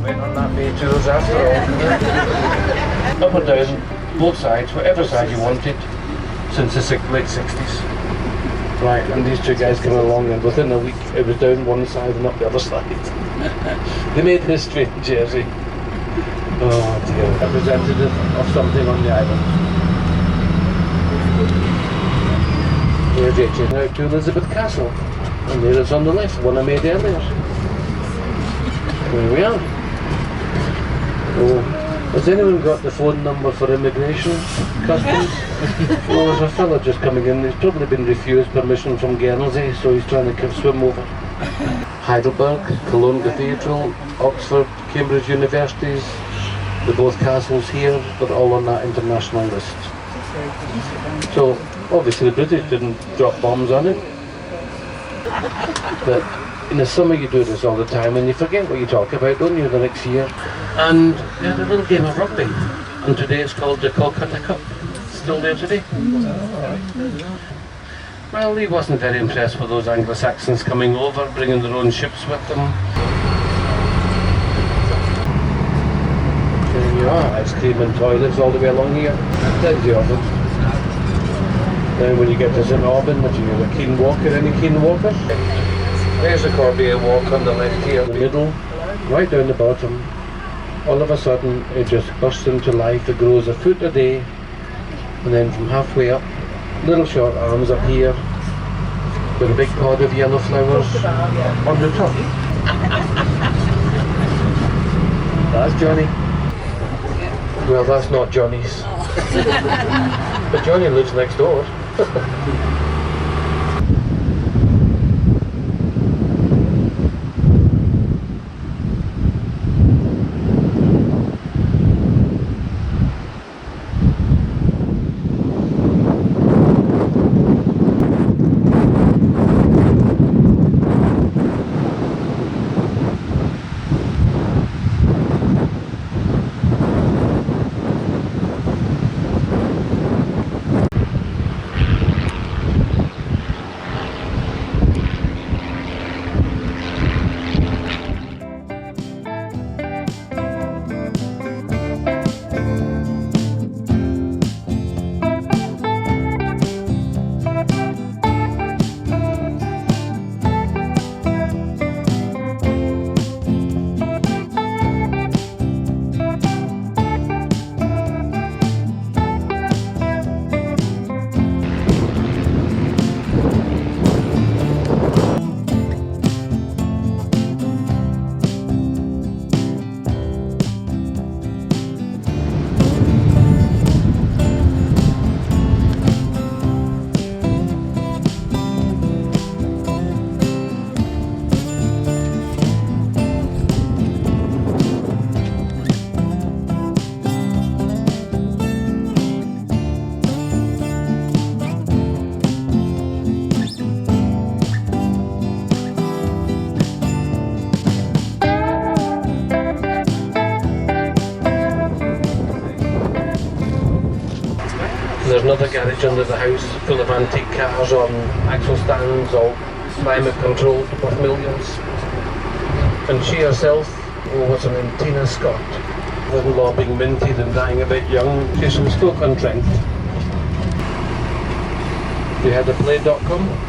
went on that May tours after all. Up or down, both sides, whatever side you wanted, since the late 60s. Right, and these two guys came along, and within a week it was down one side and up the other side. They made history in Jersey. Oh dear. Representative of something on the island. Here's HA now to Elizabeth Castle, and there it's on the left, one I made earlier. Here we are. Oh, has anyone got the phone number for immigration, customs? Well, there's a fella just coming in, he's probably been refused permission from Guernsey, so he's trying to swim over. Heidelberg, Cologne Cathedral, Oxford, Cambridge universities, they're both castles here, but all on that international list. So, obviously the British didn't drop bombs on it. But in the summer you do this all the time and you forget what you talk about, don't you, the next year. And they had a little game of rugby, and today it's called the Calcutta Cup. Still there today. Well, he wasn't very impressed with those Anglo-Saxons coming over, bringing their own ships with them. There you are, ice cream and toilets all the way along here. Plenty of them. Then when you get to St Aubin, what you a keen walker, any keen walkers? There's a Corbier walk on the left here, in the middle, right down the bottom. All of a sudden it just bursts into life, it grows a foot a day, and then from halfway up, little short arms up here, with a big pod of yellow flowers on the top. That's Johnny. Well, that's not Johnny's. But Johnny lives next door. There's another garage under the house full of antique cars on axle stands, all climate controlled, worth millions. And she herself, what's her name, Tina Scott, wasn't law being minted and dying a bit young. She's from Stoke-on-Trent. We had a play.com.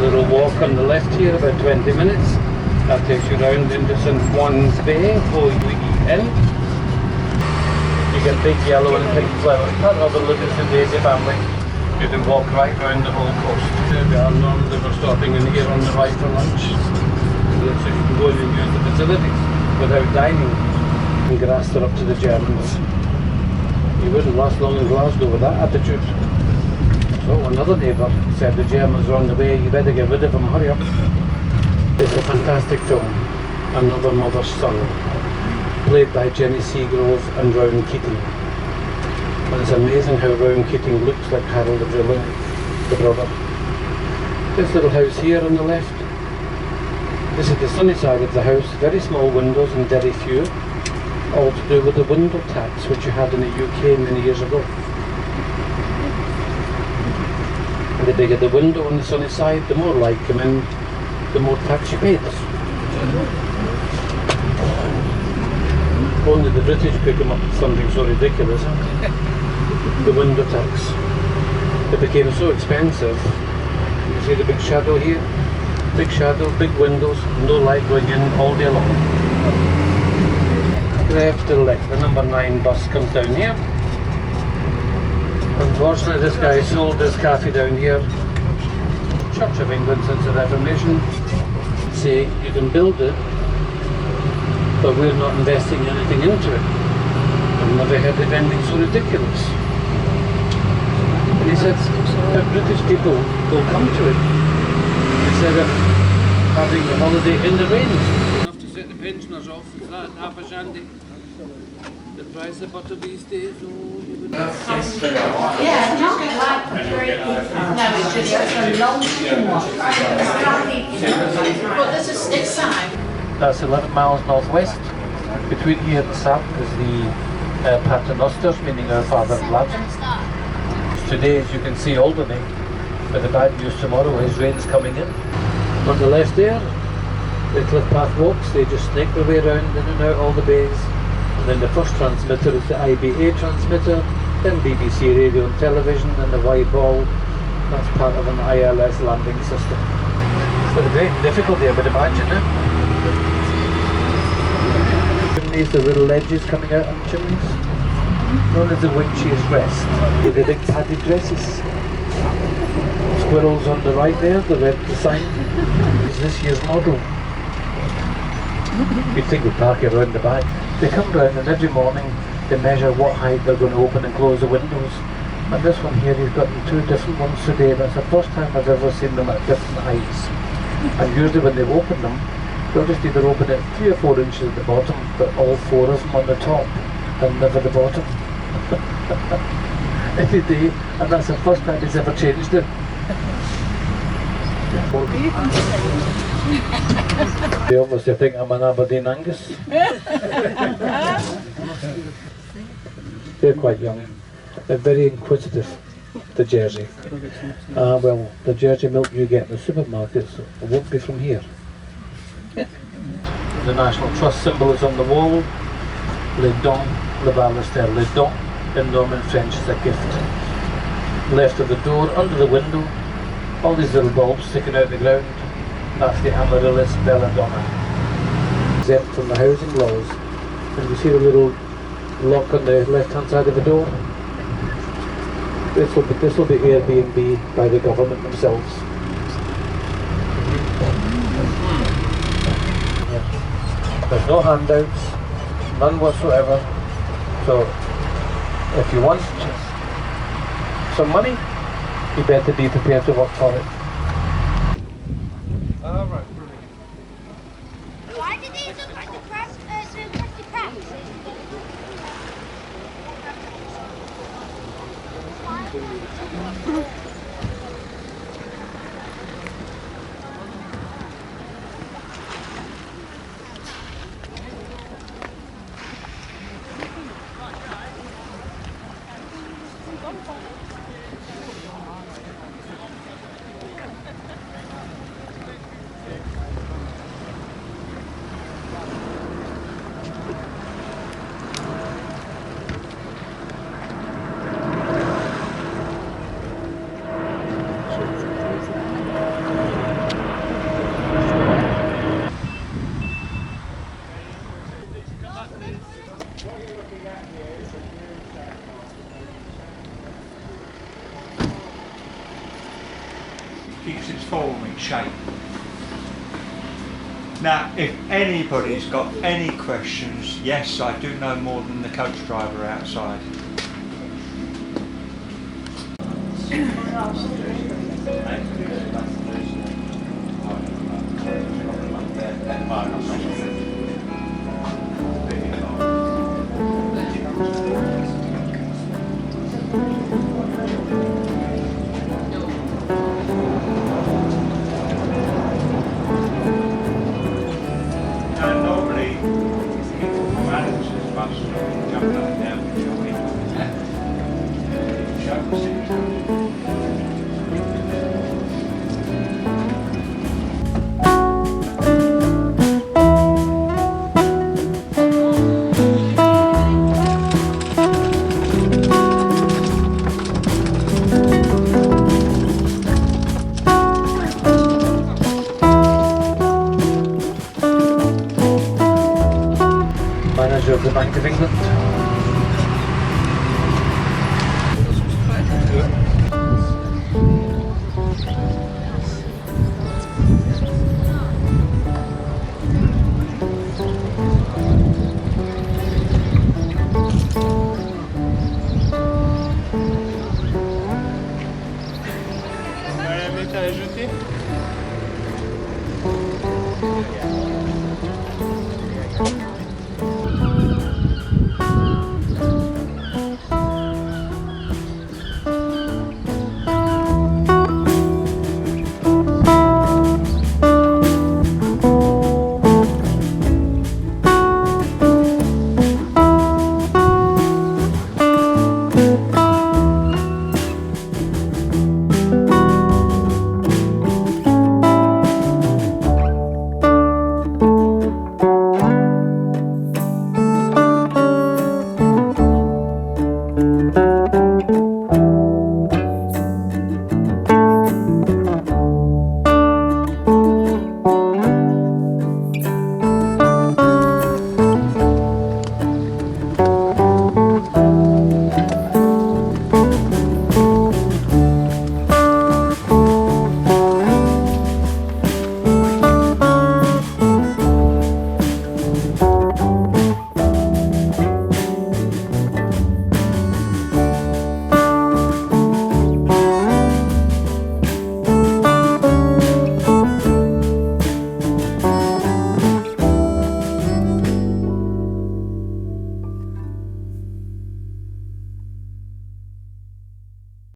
little walk on the left here, about 20 minutes. That takes you round into St. Juan's Bay, OUEN. You get big yellow and pink flowers, part of the Livingston Daisy family. You can walk right round the whole coast. We are normally we're stopping in here on the right for lunch. So you can go in and use the facilities without dining. And grassed it up to the Germans. You wouldn't last long in Glasgow with that attitude. So another neighbour said the Germans are on the way, you better get rid of them, hurry up. It's a fantastic film, Another Mother's Son, played by Jenny Seagrove and Rowan Keating. And it's amazing how Rowan Keating looks like Harold the Driller, the brother. This little house here on the left, this is the sunny side of the house, very small windows and very few, all to do with the window tax which you had in the UK many years ago. The bigger the window on the sunny side, the more light come in, the more tax you paid. Only the British could come up with something so ridiculous. The window tax. It became so expensive. You see the big shadow here? Big shadow, big windows, no light going in all day long. Left to the left, the number 9 bus comes down here. Unfortunately, this guy sold this cafe down here. Church of England since the Reformation. Say you can build it, but we're not investing anything into it. I've never heard of anything so ridiculous. And he said that British people will come to it instead of having a holiday in the rain. Enough to set the pensioners off. Is that half a shandy? The price of butter these days, oh, you would Yeah, not like no, it's just a long one. But there's a stick side. That's 11 miles northwest. Between here and south is the Paternosters, meaning our father's land. Today, as you can see, Albany, but the bad news tomorrow is rain's coming in. On the left there, the cliff path walks, they just snake their way around in and out all the bays. And then the first transmitter is the IBA transmitter, then BBC radio and television, and the wide ball, that's part of an ILS landing system. It's a great difficulty, I would imagine. Chimneys, the little ledges coming out on chimneys, known as the witch's rest. With the big padded dresses. Squirrels on the right there, the red sign is this year's model. You'd think we'd park it around the back. They come round and every morning they measure what height they're going to open and close the windows. And this one here, he's got 2 different ones today. That's the first time I've ever seen them at different heights. And usually when they open them, they'll just either open it 3 or 4 inches at the bottom, but all 4 of them on the top and never the bottom. Every day, and that's the first time he's ever changed it. They obviously think I'm an Aberdeen Angus. They're quite young. They're very inquisitive, the Jersey. Well, the Jersey milk you get in the supermarkets won't be from here. The National Trust symbol is on the wall. Le don, le ballester, le don, in Norman French is a gift. Left of the door, under the window, all these little bulbs sticking out the ground. That's the Amaryllis belladonna. Exempt from the housing laws. And you see the little lock on the left hand side of the door? This will be Airbnb by the government themselves. There's no handouts, none whatsoever. So if you want some money, you better be prepared to work for it. Why did these look like the press? The press? keeps its form, its shape. Now, if anybody's got any questions, yes, I do know more than the coach driver outside.